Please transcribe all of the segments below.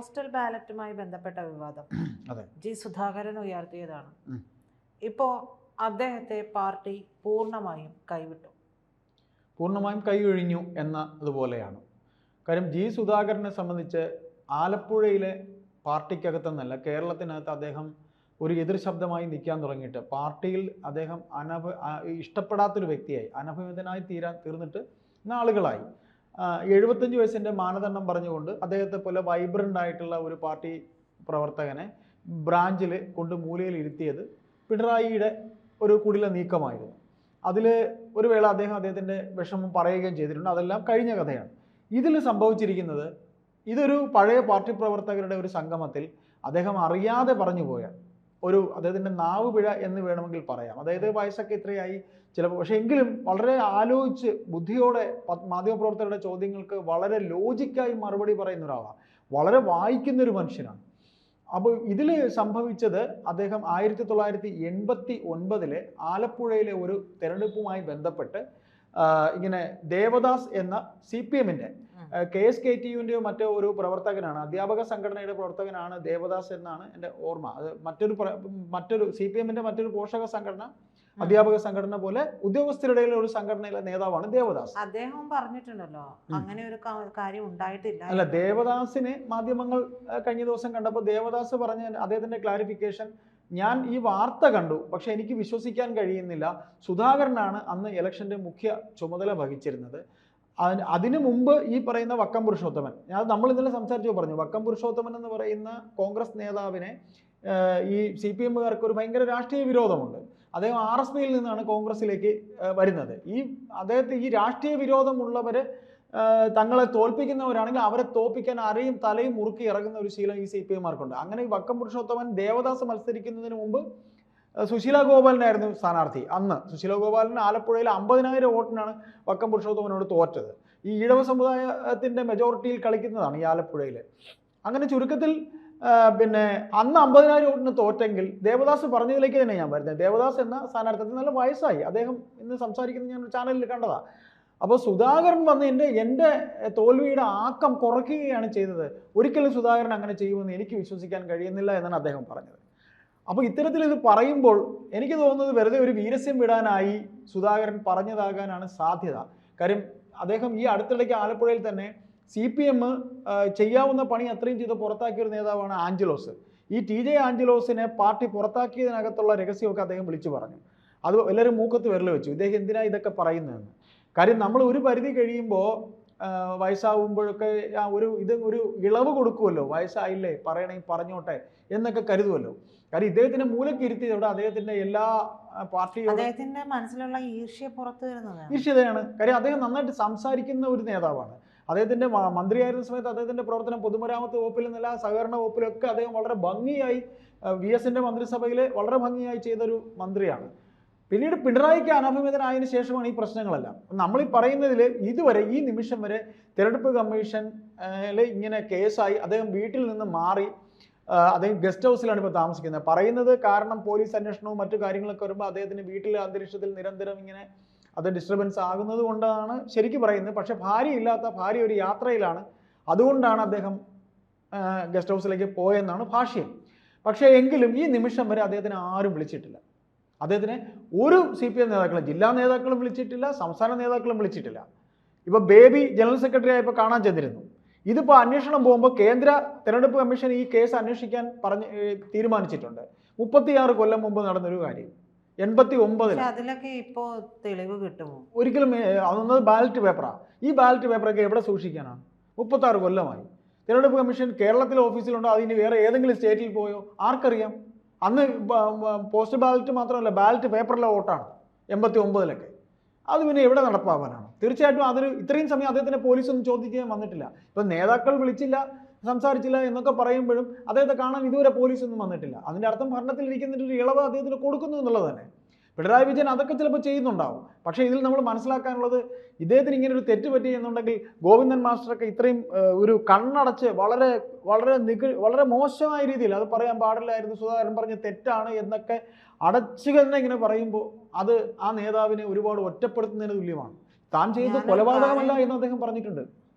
Postal ബാലറ്റുമായി ബന്ധപ്പെട്ട വിവാദം G Sudhakaran ഉയർത്തിയതാണ്. ഇപ്പോൾ അദ്ദേഹത്തെ പാർട്ടി പൂർണ്ണമായും കൈവിട്ടു, പൂർണ്ണമായും കൈയൊഴിഞ്ഞു എന്നതുപോലെയാണ്. കാര്യം ജി സുധാകരനെ സംബന്ധിച്ച് ആലപ്പുഴയിലെ പാർട്ടിക്കകത്തെന്നല്ല കേരളത്തിനകത്ത് അദ്ദേഹം ഒരു എതിർ ശബ്ദമായി നിൽക്കാൻ തുടങ്ങിയിട്ട് പാർട്ടിയിൽ അദ്ദേഹം ഇഷ്ടപ്പെടാത്തൊരു വ്യക്തിയായി അനഭിമിതനായി തീർന്നിട്ട് നാളുകളായി. 75 വയസ്സിൻ്റെ മാനദണ്ഡം പറഞ്ഞുകൊണ്ട് അദ്ദേഹത്തെ പോലെ വൈബ്രൻ്റ് ആയിട്ടുള്ള ഒരു പാർട്ടി പ്രവർത്തകനെ ബ്രാഞ്ചിൽ കൊണ്ട് മൂലയിൽ ഇരുത്തിയത് പിണറായിയുടെ ഒരു കുടില നീക്കമായിരുന്നു. അതിൽ ഒരു വേള അദ്ദേഹത്തിൻ്റെ വിഷമം പറയുകയും ചെയ്തിട്ടുണ്ട്. അതെല്ലാം കഴിഞ്ഞ കഥയാണ്. ഇതിൽ സംഭവിച്ചിരിക്കുന്നത് ഇതൊരു പഴയ പാർട്ടി പ്രവർത്തകരുടെ ഒരു സംഗമത്തിൽ അദ്ദേഹം അറിയാതെ പറഞ്ഞു പോയ അദ്ദേഹത്തിൻ്റെ നാവ് പിഴ എന്ന് വേണമെങ്കിൽ പറയാം. അതായത് വയസ്സൊക്കെ ഇത്രയായി ചിലപ്പോൾ, പക്ഷേ എങ്കിലും വളരെ ആലോചിച്ച് ബുദ്ധിയോടെ മാധ്യമപ്രവർത്തകരുടെ ചോദ്യങ്ങൾക്ക് വളരെ ലോജിക്കായി മറുപടി പറയുന്ന ഒരാളാണ്, വളരെ വായിക്കുന്നൊരു മനുഷ്യനാണ്. അപ്പോൾ ഇതിൽ സംഭവിച്ചത് അദ്ദേഹം 1989 ആലപ്പുഴയിലെ ഒരു തെരഞ്ഞെടുപ്പുമായി ബന്ധപ്പെട്ട് ഇങ്ങനെ ദേവദാസ് എന്ന CPM-ന്റെ KSKTU-ന്റെ മറ്റോ ഒരു പ്രവർത്തകനാണ്, അധ്യാപക സംഘടനയുടെ പ്രവർത്തകനാണ് ദേവദാസ് എന്നാണ് എൻ്റെ ഓർമ്മ. അത് മറ്റൊരു CPM-ന്റെ മറ്റൊരു പോഷക സംഘടന, അധ്യാപക സംഘടന പോലെ ഉദ്യോഗസ്ഥരുടെ ഒരു സംഘടനയിലെ നേതാവാണ് ദേവദാസ്. അദ്ദേഹം പറഞ്ഞിട്ടുണ്ടല്ലോ അങ്ങനെ ഒരു കാര്യം ഉണ്ടായിട്ടില്ല. അല്ല, ദേവദാസിനെ മാധ്യമങ്ങൾ കഴിഞ്ഞ ദിവസം കണ്ടപ്പോൾ ദേവദാസ് പറഞ്ഞ അദ്ദേഹത്തിന്റെ ക്ലാരിഫിക്കേഷൻ, ഞാൻ ഈ വാർത്ത കണ്ടു പക്ഷെ എനിക്ക് വിശ്വസിക്കാൻ കഴിയുന്നില്ല. സുധാകരനാണ് അന്ന് ഇലക്ഷന്റെ മുഖ്യ ചുമതല വഹിച്ചിരുന്നത്. അതിനു മുമ്പ് ഈ പറയുന്ന വക്കം പുരുഷോത്തമൻ, നമ്മൾ ഇന്നലെ സംസാരിച്ചു പറഞ്ഞു, വക്കം പുരുഷോത്തമൻ എന്ന് പറയുന്ന കോൺഗ്രസ് നേതാവിനെ ഈ CPM-കാർക്ക് ഒരു ഭയങ്കര രാഷ്ട്രീയ വിരോധമുണ്ട്. അദ്ദേഹം RSPയിൽ നിന്നാണ് കോൺഗ്രസിലേക്ക് വരുന്നത്. അദ്ദേഹത്തെ ഈ രാഷ്ട്രീയ വിരോധമുള്ളവരെ തങ്ങളെ തോൽപ്പിക്കുന്നവരാണെങ്കിൽ അവരെ തോൽപ്പിക്കാൻ അരയും തലയും മുറുക്കി ഇറങ്ങുന്ന ഒരു ശീലം ഈ CPM-മാർക്കുണ്ട്. അങ്ങനെ ഈ വക്കം പുരുഷോത്തമൻ ദേവദാസ് മത്സരിക്കുന്നതിന് മുമ്പ് സുശീല ഗോപാലനായിരുന്നു സ്ഥാനാർത്ഥി. അന്ന് സുശീല ഗോപാലന് ആലപ്പുഴയിൽ 50,000 വോട്ടിനാണ് വക്കം പുരുഷോത്തമനോട് തോറ്റത്. ഈ ഈഴവ സമുദായത്തിൻ്റെ മെജോറിറ്റിയിൽ കളിക്കുന്നതാണ് ഈ ആലപ്പുഴയിൽ. അങ്ങനെ ചുരുക്കത്തിൽ പിന്നെ അന്ന് 50,000 വോട്ടിന് തോറ്റെങ്കിൽ ദേവദാസ് പറഞ്ഞതിലേക്ക് തന്നെ ഞാൻ വരുന്നത്. ദേവദാസ് എന്ന സ്ഥാനാർത്ഥി നല്ല വയസ്സായി, അദ്ദേഹം ഇന്ന് സംസാരിക്കുന്നത് ഞാൻ ചാനലിൽ കണ്ടതാണ്. അപ്പോൾ സുധാകരൻ വന്ന് എൻ്റെ തോൽവിയുടെ ആക്കം കുറയ്ക്കുകയാണ് ചെയ്തത്. ഒരിക്കലും സുധാകരൻ അങ്ങനെ ചെയ്യുമെന്ന് എനിക്ക് വിശ്വസിക്കാൻ കഴിയുന്നില്ല എന്നാണ് അദ്ദേഹം പറഞ്ഞത്. അപ്പോൾ ഇത്തരത്തിൽ ഇത് പറയുമ്പോൾ എനിക്ക് തോന്നുന്നത് വെറുതെ ഒരു വീരസ്യം വിടാനായി സുധാകരൻ പറഞ്ഞതാകാനാണ് സാധ്യത. കാര്യം അദ്ദേഹം ഈ അടുത്തിടയ്ക്ക് ആലപ്പുഴയിൽ തന്നെ CPM ചെയ്യാവുന്ന പണി അത്രയും ചെയ്ത് പുറത്താക്കിയ ഒരു നേതാവാണ് ആഞ്ചലോസ്. ഈ TJ ആഞ്ചലോസിനെ പാർട്ടി പുറത്താക്കിയതിനകത്തുള്ള രഹസ്യമൊക്കെ അദ്ദേഹം വിളിച്ചു പറഞ്ഞു. അത് എല്ലാവരും മൂക്കത്ത് വിരൽ വെച്ചു, ഇദ്ദേഹം എന്തിനാ ഇതൊക്കെ പറയുന്നതെന്ന്. കാര്യം നമ്മൾ ഒരു പരിധി കഴിയുമ്പോൾ വയസ്സാവുമ്പോഴൊക്കെ ഒരു ഇളവ് കൊടുക്കുമല്ലോ, വയസ്സായില്ലേ പറയണമെങ്കിൽ പറഞ്ഞോട്ടെ എന്നൊക്കെ കരുതുമല്ലോ. കാര്യം ഇദ്ദേഹത്തിന്റെ മൂലക്ക് ഇരുത്തിയതോടെ അദ്ദേഹത്തിന്റെ എല്ലാ പാർട്ടിയും അദ്ദേഹത്തിന്റെ മനസ്സിലുള്ള ഈർഷ്യതയാണ്. കാര്യം അദ്ദേഹം നന്നായിട്ട് സംസാരിക്കുന്ന ഒരു നേതാവാണ്. അദ്ദേഹത്തിന്റെ മന്ത്രിയായിരുന്ന സമയത്ത് അദ്ദേഹത്തിന്റെ പ്രവർത്തനം പൊതുമരാമത്ത് വകുപ്പിൽ നിന്നല്ല സഹകരണ വകുപ്പിലൊക്കെ അദ്ദേഹം വളരെ ഭംഗിയായി VS-ന്റെ മന്ത്രിസഭയിൽ വളരെ ഭംഗിയായി ചെയ്തൊരു മന്ത്രിയാണ്. പിന്നീട് പിണറായിക്ക് അനഭിമിതനായതിനു ശേഷമാണ് ഈ പ്രശ്നങ്ങളെല്ലാം. നമ്മളീ പറയുന്നതിൽ ഇതുവരെ ഈ നിമിഷം വരെ തിരഞ്ഞെടുപ്പ് കമ്മീഷനിൽ ഇങ്ങനെ കേസായി അദ്ദേഹം വീട്ടിൽ നിന്ന് മാറി അദ്ദേഹം ഗസ്റ്റ് ഹൗസിലാണ് ഇപ്പോൾ താമസിക്കുന്നത്. പറയുന്നത് കാരണം പോലീസ് അന്വേഷണവും മറ്റു കാര്യങ്ങളൊക്കെ വരുമ്പോൾ അദ്ദേഹത്തിന് വീട്ടിലെ അന്തരീക്ഷത്തിൽ നിരന്തരം ഇങ്ങനെ അത് ഡിസ്റ്റർബൻസ് ആകുന്നത് കൊണ്ടാണ് ശരിക്കും പറയുന്നത്. പക്ഷെ ഭാര്യ ഒരു യാത്രയിലാണ്, അതുകൊണ്ടാണ് അദ്ദേഹം ഗസ്റ്റ് ഹൗസിലേക്ക് പോയെന്നാണ് ഭാഷ്യം. പക്ഷേ എങ്കിലും ഈ നിമിഷം വരെ അദ്ദേഹത്തിന് ആരും വിളിച്ചിട്ടില്ല. അദ്ദേഹത്തിനെ ഒരു CPM നേതാക്കളും ജില്ലാ നേതാക്കളും വിളിച്ചിട്ടില്ല, സംസ്ഥാന നേതാക്കളും വിളിച്ചിട്ടില്ല. ഇപ്പോൾ ബേബി ജനറൽ സെക്രട്ടറി ആയപ്പോൾ കാണാൻ ചെന്നിരുന്നു. ഇതിപ്പോൾ അന്വേഷണം പോകുമ്പോൾ കേന്ദ്ര തെരഞ്ഞെടുപ്പ് കമ്മീഷൻ ഈ കേസ് അന്വേഷിക്കാൻ തീരുമാനിച്ചിട്ടുണ്ട്. 36 കൊല്ലം മുമ്പ് നടന്നൊരു കാര്യം. 89 അതിലൊക്കെ ഇപ്പോൾ തെളിവ് കിട്ടുമോ? ഒരിക്കലും. അതൊന്നത് ബാലറ്റ് പേപ്പറാണ്. ഈ ബാലറ്റ് പേപ്പറൊക്കെ എവിടെ സൂക്ഷിക്കാനാണ്? 36 കൊല്ലമായി. തെരഞ്ഞെടുപ്പ് കമ്മീഷൻ കേരളത്തിലെ ഓഫീസിലുണ്ടോ, അതിന് വേറെ ഏതെങ്കിലും സ്റ്റേറ്റിൽ പോയോ ആർക്കറിയാം? അന്ന് പോസ്റ്റ് ബാലറ്റ് മാത്രമല്ല, ബാലറ്റ് പേപ്പറിലെ വോട്ടാണ് 89-ലൊക്കെ. അത് പിന്നെ എവിടെ നടപ്പാവാനാണ്? തീർച്ചയായിട്ടും ഇത്രയും സമയം അദ്ദേഹത്തിനെ പോലീസൊന്നും ചോദിക്കാൻ വന്നിട്ടില്ല. ഇപ്പം നേതാക്കൾ വിളിച്ചില്ല, സംസാരിച്ചില്ല എന്നൊക്കെ പറയുമ്പോഴും അദ്ദേഹത്തെ കാണാൻ ഇതുവരെ പോലീസൊന്നും വന്നിട്ടില്ല. അതിൻ്റെ അർത്ഥം ഭരണത്തിൽ ഇരിക്കുന്നതിൻ്റെ ഒരു ഇളവ് അദ്ദേഹത്തിന് കൊടുക്കുന്നു എന്നുള്ളത് തന്നെ. പിണറായി വിജയൻ അതൊക്കെ ചിലപ്പോൾ ചെയ്യുന്നുണ്ടാവും. പക്ഷേ ഇതിൽ നമ്മൾ മനസ്സിലാക്കാനുള്ളത്, ഇദ്ദേഹത്തിന് ഇങ്ങനെ ഒരു തെറ്റ് പറ്റി എന്നുണ്ടെങ്കിൽ ഗോവിന്ദൻ മാസ്റ്ററൊക്കെ ഇത്രയും ഒരു കണ്ണടച്ച് വളരെ വളരെ വളരെ മോശമായ രീതിയിൽ അത് പറയാൻ പാടില്ലായിരുന്നു, സുധാകരൻ പറഞ്ഞ തെറ്റാണ് എന്നൊക്കെ അടച്ചു തന്നെ ഇങ്ങനെ പറയുമ്പോൾ അത് ആ നേതാവിനെ ഒരുപാട് ഒറ്റപ്പെടുത്തുന്നതിന് തുല്യമാണ്. താൻ ചെയ്തത് കൊലപാതകമല്ല എന്ന് അദ്ദേഹം പറഞ്ഞിട്ടുണ്ട്.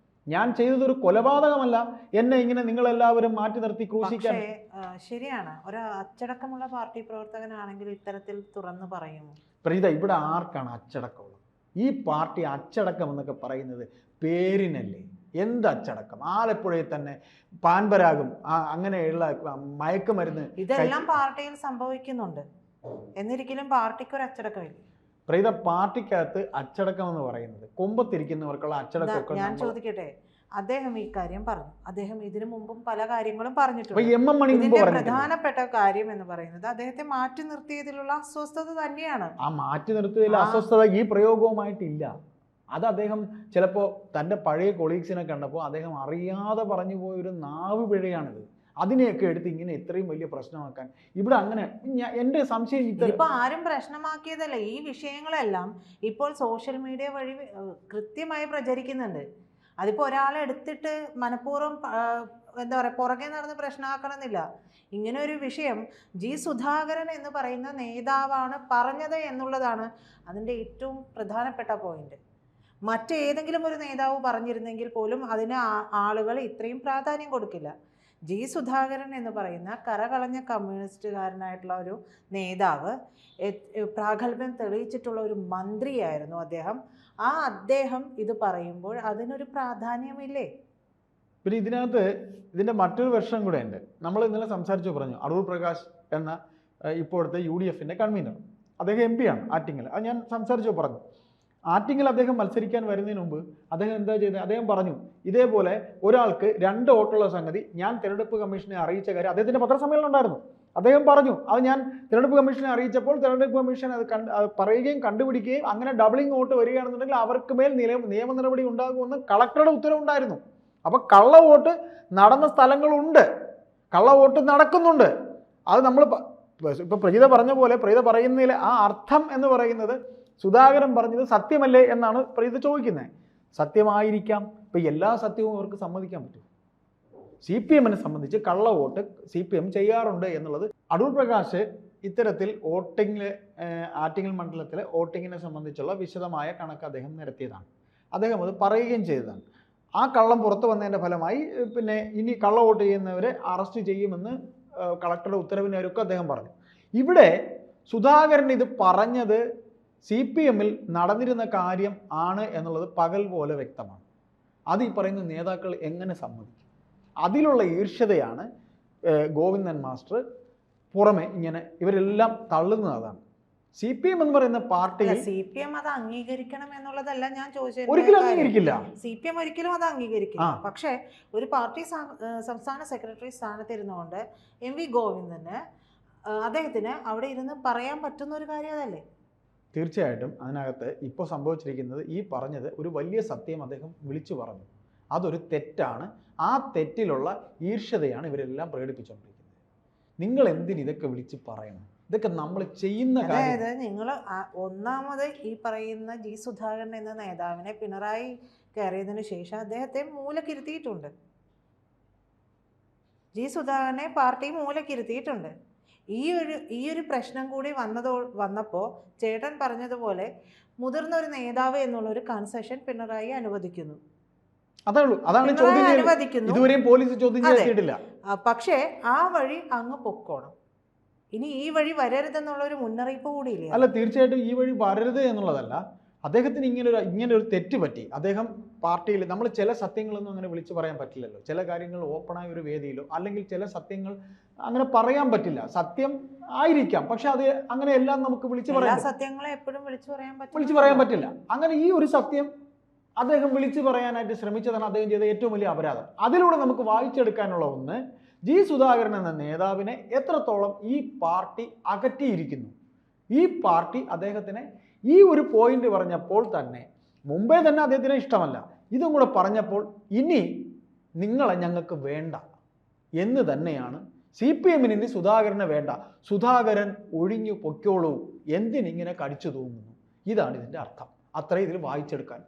ഞാൻ ചെയ്തതൊരു കൊലപാതകമല്ല, എന്നെ ഇങ്ങനെ നിങ്ങളെല്ലാവരും മാറ്റി നിർത്തി ക്രൂശിക്കാൻ. ശരിയാണ്, ഒരു അച്ചടക്കമുള്ള പാർട്ടി പ്രവർത്തകനാണെങ്കിൽ ഇത്തരത്തിൽ തുറന്നു പറയുമോ? പ്രീത, ഇവിടെ ആർക്കാണ് അച്ചടക്കമുള്ളത്? ഈ പാർട്ടി അച്ചടക്കം എന്നൊക്കെ പറയുന്നത് പേരിനല്ലേ? എന്ത് അച്ചടക്കം? ആലപ്പുഴയിൽ തന്നെ പാൻപരാഗും അങ്ങനെയുള്ള മയക്കുമരുന്ന് ഇതെല്ലാം പാർട്ടിയിൽ സംഭവിക്കുന്നുണ്ട്, എന്നിരിക്കലും പാർട്ടിക്ക് ഒരു അച്ചടക്കമില്ല. പ്രീത, പാർട്ടിക്കകത്ത് അച്ചടക്കം എന്ന് പറയുന്നത് കൊമ്പത്തിരിക്കുന്നവർക്കുള്ള അച്ചടക്കമൊക്കെ. ഞാൻ ചോദിക്കട്ടെ, അദ്ദേഹം ഈ കാര്യം പറഞ്ഞു, അദ്ദേഹം ഇതിനു മുമ്പും പല കാര്യങ്ങളും പറഞ്ഞിട്ടുണ്ട്. ഇതിന്റെ പ്രധാനപ്പെട്ട കാര്യം എന്ന് പറയുന്നത് അദ്ദേഹത്തെ മാറ്റി നിർത്തിയതിലുള്ള അസ്വസ്ഥത തന്നെയാണ്. ആ മാറ്റി നിർത്തിയതിൽ അസ്വസ്ഥത ഈ പ്രയോഗവുമായിട്ടില്ല. അത് അദ്ദേഹം ചിലപ്പോൾ തൻ്റെ പഴയ കൊളീഗ്സിനെ കണ്ടപ്പോൾ അദ്ദേഹം അറിയാതെ പറഞ്ഞു പോയൊരു നാവ് പിഴയാണിത്. അതിനെയൊക്കെ എടുത്ത് ഇങ്ങനെ ഇത്രയും വലിയ പ്രശ്നമാക്കാൻ ഇവിടെ അങ്ങനെ എൻ്റെ സംശയം. ഇപ്പൊ ആരും പ്രശ്നമാക്കിയതല്ല, ഈ വിഷയങ്ങളെല്ലാം ഇപ്പോൾ സോഷ്യൽ മീഡിയ വഴി കൃത്യമായി പ്രചരിക്കുന്നുണ്ട്. അതിപ്പോൾ ഒരാളെ എടുത്തിട്ട് മനഃപൂർവ്വം എന്താ പറയുക പുറകെ നടന്ന് പ്രശ്നമാക്കണമെന്നില്ല. ഇങ്ങനെ ഒരു വിഷയം ജി സുധാകരൻ എന്ന് പറയുന്ന നേതാവാണ് പറഞ്ഞത് എന്നുള്ളതാണ് അതിൻ്റെ ഏറ്റവും പ്രധാനപ്പെട്ട പോയിന്റ്. മറ്റേതെങ്കിലും ഒരു നേതാവ് പറഞ്ഞിരുന്നെങ്കിൽ പോലും അതിന് ആളുകൾ ഇത്രയും പ്രാധാന്യം കൊടുക്കില്ല. ജി സുധാകരൻ എന്ന് പറയുന്ന കറകളഞ്ഞ കമ്മ്യൂണിസ്റ്റുകാരനായിട്ടുള്ള ഒരു നേതാവ്, പ്രാഗൽഭ്യം തെളിയിച്ചിട്ടുള്ള ഒരു മന്ത്രിയായിരുന്നു അദ്ദേഹം. ആ അദ്ദേഹം ഇത് പറയുമ്പോൾ അതിനൊരു പ്രാധാന്യമില്ലേ? പിന്നെ ഇതിൻ്റെ മറ്റൊരു വെർഷൻ കൂടെ ഉണ്ട്. നമ്മൾ ഇന്നലെ സംസാരിച്ചു പറഞ്ഞു, അടൂർ പ്രകാശ് എന്ന ഇപ്പോഴത്തെ UDF കൺവീനർ, അദ്ദേഹം MP ആണ് ആറ്റിങ്ങൽ. അത് ഞാൻ സംസാരിച്ചു പറഞ്ഞു. ആറ്റിങ്ങൽ അദ്ദേഹം മത്സരിക്കാൻ വരുന്നതിന് മുമ്പ് അദ്ദേഹം എന്താ ചെയ്തത്? അദ്ദേഹം പറഞ്ഞു, ഇതേപോലെ ഒരാൾക്ക് 2 വോട്ടുള്ള സംഗതി ഞാൻ തിരഞ്ഞെടുപ്പ് കമ്മീഷനെ അറിയിച്ച കാര്യം അദ്ദേഹത്തിൻ്റെ പത്രസമ്മേളനം ഉണ്ടായിരുന്നു. അദ്ദേഹം പറഞ്ഞു, അത് ഞാൻ തിരഞ്ഞെടുപ്പ് കമ്മീഷനെ അറിയിച്ചപ്പോൾ തിരഞ്ഞെടുപ്പ് കമ്മീഷൻ അത് പറയുകയും കണ്ടുപിടിക്കുകയും അങ്ങനെ ഡബിളിംഗ് വോട്ട് വരികയാണെന്നുണ്ടെങ്കിൽ അവർക്ക് മേൽ നിയമ നടപടി ഉണ്ടാകുമെന്ന് കളക്ടറുടെ ഉത്തരവുണ്ടായിരുന്നു. അപ്പോൾ കള്ളവോട്ട് നടന്ന സ്ഥലങ്ങളുണ്ട്, കള്ളവോട്ട് നടക്കുന്നുണ്ട്. അത് നമ്മൾ ഇപ്പോൾ പ്രീത പറഞ്ഞ പോലെ, പ്രീത പറയുന്നതിൽ ആ അർത്ഥം എന്ന് പറയുന്നത് സുധാകരൻ പറഞ്ഞത് സത്യമല്ലേ എന്നാണ് പ്രീത ചോദിക്കുന്നത്. സത്യമായിരിക്കാം. ഇപ്പം എല്ലാ സത്യവും അവർക്ക് സമ്മതിക്കാൻ പറ്റും. CPM-നെ സംബന്ധിച്ച് കള്ളവോട്ട് CPM ചെയ്യാറുണ്ട് എന്നുള്ളത് അടൂർ പ്രകാശ് ഇത്തരത്തിൽ ആറ്റിങ്ങൽ മണ്ഡലത്തിലെ വോട്ടിങ്ങിനെ സംബന്ധിച്ചുള്ള വിശദമായ കണക്ക് അദ്ദേഹം നിരത്തിയതാണ്. അദ്ദേഹം അത് പറയുകയും ചെയ്തതാണ്. ആ കള്ളം പുറത്തു വന്നതിൻ്റെ ഫലമായി പിന്നെ ഇനി കള്ളവോട്ട് ചെയ്യുന്നവരെ അറസ്റ്റ് ചെയ്യുമെന്ന് കളക്ടറുടെ ഉത്തരവിനൊക്കെ അദ്ദേഹം പറഞ്ഞു. ഇവിടെ സുധാകരൻ ഇത് പറഞ്ഞത് CPM-ൽ നടന്നിരുന്ന കാര്യം ആണ് എന്നുള്ളത് പകൽ പോലെ വ്യക്തമാണ്. അത് ഈ പറയുന്ന നേതാക്കൾ എങ്ങനെ സമ്മതിക്കും? അതിലുള്ള ഈർഷ്യതയാണ് ഗോവിന്ദൻ മാസ്റ്റർ പുറമെ ഇങ്ങനെ ഇവരെല്ലാം തള്ളുന്നത്. അതാണ് CPM എന്ന് പറയുന്ന പാർട്ടി. CPM അത് അംഗീകരിക്കണം എന്നുള്ളതല്ല ഞാൻ ചോദിച്ചത്. ഒരിക്കലും അംഗീകരിക്കില്ല. CPM ഒരിക്കലും അത് അംഗീകരിക്കില്ല. പക്ഷേ ഒരു പാർട്ടി സംസ്ഥാന സെക്രട്ടറി സ്ഥാനത്തിരുന്നുകൊണ്ട് MV ഗോവിന്ദന് അദ്ദേഹത്തിന് അവിടെ ഇരുന്ന് പറയാൻ പറ്റുന്ന ഒരു കാര്യം അതല്ലേ? തീർച്ചയായിട്ടും അതിനകത്ത് ഇപ്പോൾ സംഭവിച്ചിരിക്കുന്നത് ഈ പറഞ്ഞത് ഒരു വലിയ സത്യം അദ്ദേഹം വിളിച്ചു പറഞ്ഞു. അതൊരു തെറ്റാണ്. ആ തെറ്റിലുള്ള ഈർഷ്യതയാണ് ഇവരെല്ലാം പ്രകടിപ്പിച്ചുകൊണ്ടിരിക്കുന്നത്. നിങ്ങൾ എന്തിന് ഇതൊക്കെ വിളിച്ച് പറയണം? ഇതൊക്കെ നമ്മൾ ചെയ്യുന്ന കാര്യം. അതായത് നിങ്ങൾ ഒന്നാമത് ഈ പറയുന്ന ജി സുധാകരൻ എന്ന നേതാവിനെ പിണറായി കയറിയതിനു ശേഷം അദ്ദേഹത്തെ മൂലക്കിരുത്തിയിട്ടുണ്ട്. ജി സുധാകരനെ പാർട്ടി മൂലക്കിരുത്തിയിട്ടുണ്ട്. ഈ ഒരു പ്രശ്നം കൂടി വന്നപ്പോൾ ചേട്ടൻ പറഞ്ഞതുപോലെ മുതിർന്ന ഒരു നേതാവ് എന്നുള്ളൊരു കൺസെഷൻ പിണറായി അനുവദിക്കുന്നു. പക്ഷേ ആ വഴി അങ്ങ് പൊക്കോണം. ഇനി ഈ വഴി വരരുതെന്നുള്ള ഒരു മുന്നറിയിപ്പ് കൂടിയില്ല. അല്ല, തീർച്ചയായിട്ടും ഈ വഴി വരരുത് എന്നുള്ളതല്ല. അദ്ദേഹത്തിന് ഇങ്ങനെ ഒരു തെറ്റ് പറ്റി. അദ്ദേഹം പാർട്ടിയിൽ നമ്മൾ ചില സത്യങ്ങളൊന്നും അങ്ങനെ വിളിച്ചു പറയാൻ പറ്റില്ലല്ലോ. ചില കാര്യങ്ങൾ ഓപ്പണായ ഒരു വേദിയിലോ അല്ലെങ്കിൽ ചില സത്യങ്ങൾ അങ്ങനെ പറയാൻ പറ്റില്ല. സത്യം ആയിരിക്കാം, പക്ഷെ അത് അങ്ങനെ എല്ലാം നമുക്ക് വിളിച്ചു പറയാൻ സത്യങ്ങളെ എപ്പോഴും വിളിച്ചു പറയാൻ പറ്റില്ല. അങ്ങനെ ഈ ഒരു സത്യം അദ്ദേഹം വിളിച്ചു പറയാനായിട്ട് ശ്രമിച്ചതാണ് അദ്ദേഹം ചെയ്ത ഏറ്റവും വലിയ അപരാധം. അതിലൂടെ നമുക്ക് വായിച്ചെടുക്കാനുള്ള ഒന്ന്, ജി സുധാകരൻ എന്ന നേതാവിനെ എത്രത്തോളം ഈ പാർട്ടി അകറ്റിയിരിക്കുന്നു. ഈ പാർട്ടി അദ്ദേഹത്തിനെ ഈ ഒരു പോയിന്റ് പറഞ്ഞപ്പോൾ തന്നെ, മുമ്പേ തന്നെ അദ്ദേഹത്തിന് ഇഷ്ടമല്ല, ഇതും കൂടെ പറഞ്ഞപ്പോൾ ഇനി നിങ്ങളെ ഞങ്ങൾക്ക് വേണ്ട എന്ന് തന്നെയാണ്. CPM-ന് ഇനി സുധാകരനെ വേണ്ട, സുധാകരൻ ഒഴിഞ്ഞു പൊയ്ക്കോളൂ, എന്തിനിങ്ങനെ കടിച്ചു തൂങ്ങുന്നു, ഇതാണ് ഇതിൻ്റെ അർത്ഥം. അത്രയും ഇതിൽ വായിച്ചെടുക്കാൻ